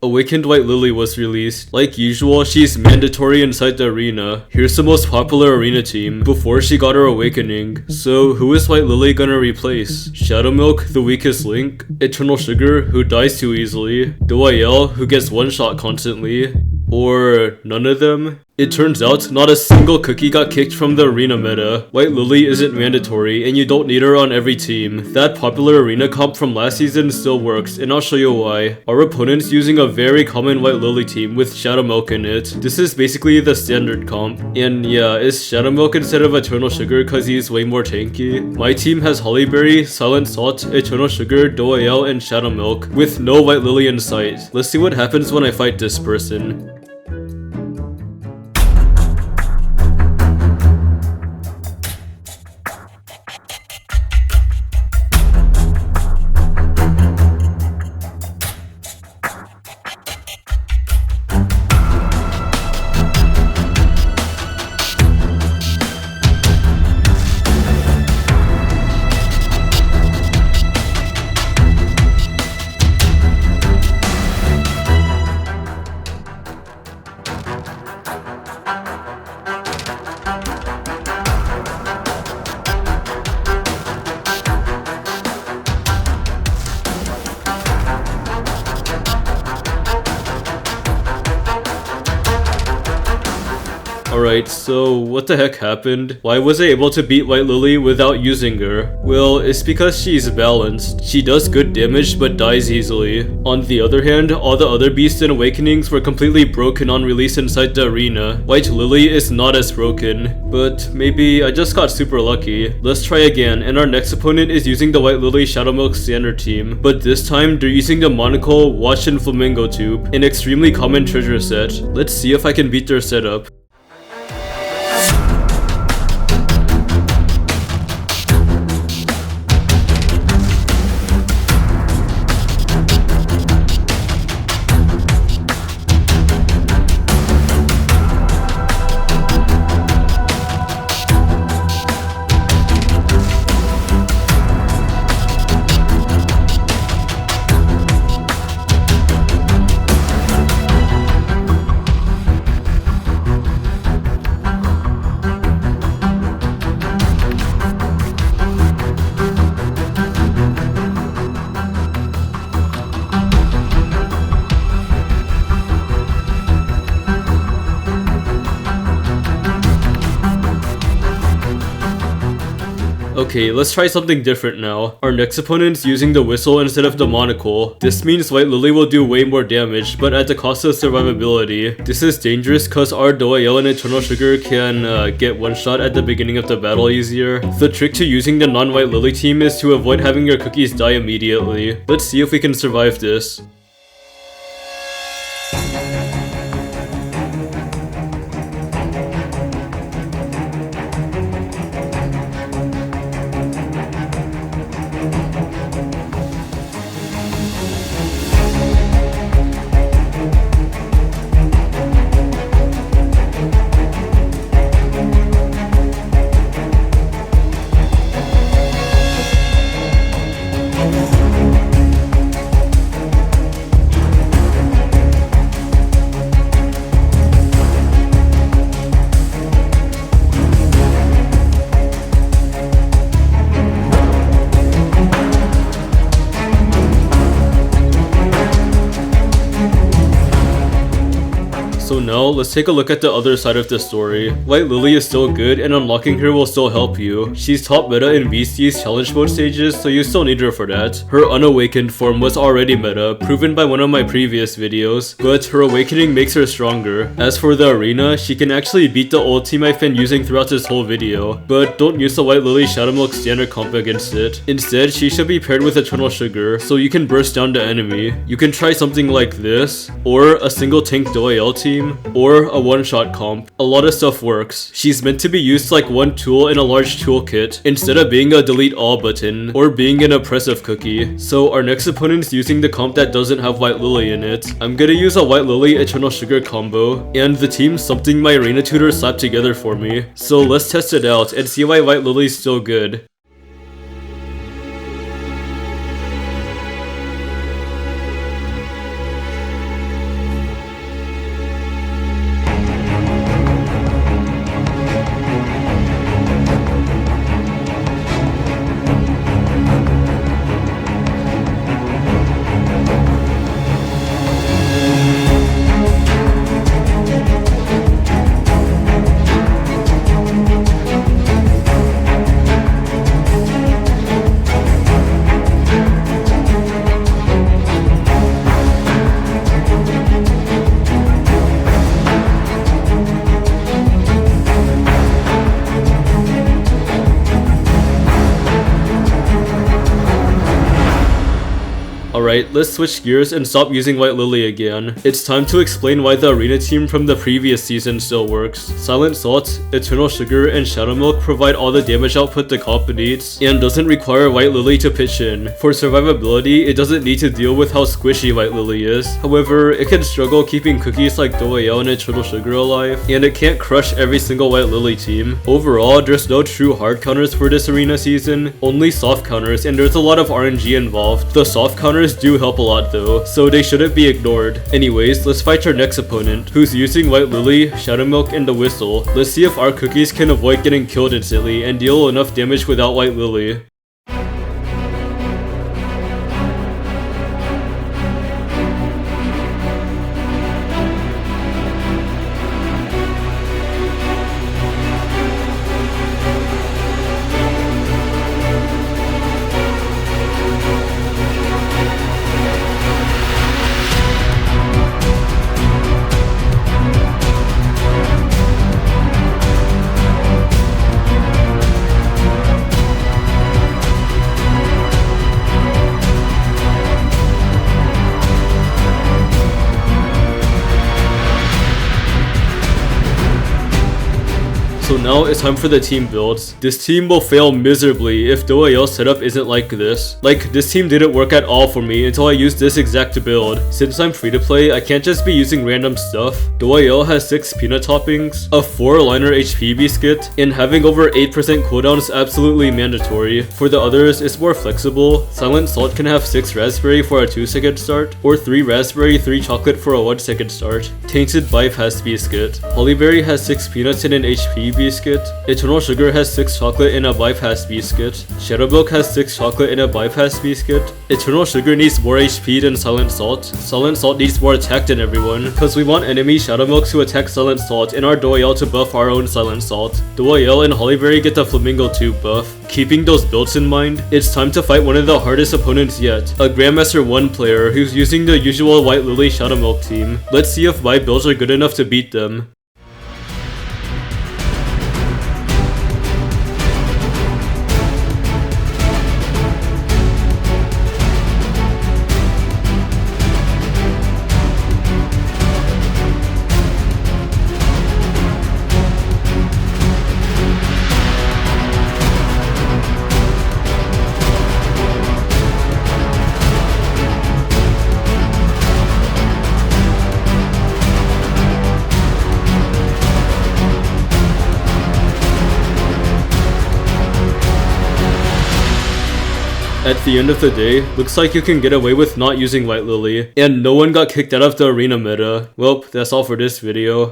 Awakened White Lily was released. Like usual, she's mandatory inside the arena. Here's the most popular arena team before she got her awakening. So who is White Lily gonna replace? Shadow Milk, the weakest link, Eternal Sugar, who dies too easily, Doyle, who gets one shot constantly, or none of them? It turns out, not a single cookie got kicked from the arena meta. White Lily isn't mandatory, and you don't need her on every team. That popular arena comp from last season still works, and I'll show you why. Our opponent's using a very common White Lily team with Shadow Milk in it. This is basically the standard comp. And yeah, is Shadow Milk instead of Eternal Sugar cause he's way more tanky? My team has Hollyberry, Silent Salt, Eternal Sugar, Doyle, and Shadow Milk, with no White Lily in sight. Let's see what happens when I fight this person. Alright, so what the heck happened? Why was I able to beat White Lily without using her? Well, it's because she's balanced. She does good damage but dies easily. On the other hand, all the other beasts and awakenings were completely broken on release inside the arena. White Lily is not as broken, but maybe I just got super lucky. Let's try again, and our next opponent is using the White Lily Shadow Milk standard team, but this time they're using the Monocle Watch and Flamingo tube, an extremely common treasure set. Let's see if I can beat their setup. Okay, let's try something different now. Our next opponent's using the whistle instead of the monocle. This means White Lily will do way more damage, but at the cost of survivability. This is dangerous cause our Doyle and Eternal Sugar can get one shot at the beginning of the battle easier. The trick to using the non-White Lily team is to avoid having your cookies die immediately. Let's see if we can survive this. So now, let's take a look at the other side of the story. White Lily is still good, and unlocking her will still help you. She's top meta in Beastie's challenge mode stages, so you still need her for that. Her unawakened form was already meta, proven by one of my previous videos, but her awakening makes her stronger. As for the arena, she can actually beat the old team I've been using throughout this whole video, but don't use the White Lily Shadow Milk standard comp against it. Instead, she should be paired with Eternal Sugar, so you can burst down the enemy. You can try something like this, or a single tank Doyle team, or a one-shot comp. A lot of stuff works. She's meant to be used like one tool in a large toolkit, instead of being a delete all button, or being an oppressive cookie. So our next opponent's using the comp that doesn't have White Lily in it. I'm gonna use a White Lily Eternal Sugar combo, and the team's something my arena tutor slapped together for me. So let's test it out and see why White Lily's still good. Alright, let's switch gears and stop using White Lily again. It's time to explain why the arena team from the previous season still works. Silent Salt, Eternal Sugar, and Shadow Milk provide all the damage output the comp needs, and doesn't require White Lily to pitch in. For survivability, it doesn't need to deal with how squishy White Lily is. However, it can struggle keeping cookies like Doayel and Eternal Sugar alive, and it can't crush every single White Lily team. Overall, there's no true hard counters for this arena season, only soft counters, and there's a lot of RNG involved. The soft counters do help a lot though, so they shouldn't be ignored. Anyways, let's fight our next opponent, who's using White Lily, Shadow Milk, and the Whistle. Let's see if our cookies can avoid getting killed instantly and deal enough damage without White Lily. So now it's time for the team builds. This team will fail miserably if Doayel's setup isn't like this. Like, this team didn't work at all for me until I used this exact build. Since I'm free to play, I can't just be using random stuff. Doayel has 6 peanut toppings, a 4-liner HP biscuit, and having over 8% cooldown is absolutely mandatory. For the others, it's more flexible. Silent Salt can have 6 raspberry for a 2-second start, or 3 raspberry, 3 chocolate for a 1-second start. Tainted Bife has biscuit. Hollyberry has 6 peanuts and an HP biscuit. Eternal Sugar has 6 chocolate and a bypass biscuit. Shadow Milk has 6 chocolate and a bypass biscuit. Eternal Sugar needs more HP than Silent Salt. Silent Salt needs more attack than everyone, cause we want enemy Shadow Milk to attack Silent Salt and our Doayel to buff our own Silent Salt. Doayel and Hollyberry get the Flamingo 2 buff. Keeping those builds in mind, it's time to fight one of the hardest opponents yet, a Grandmaster 1 player who's using the usual White Lily Shadow Milk team. Let's see if my builds are good enough to beat them. At the end of the day, looks like you can get away with not using White Lily, and no one got kicked out of the arena meta. Well, that's all for this video.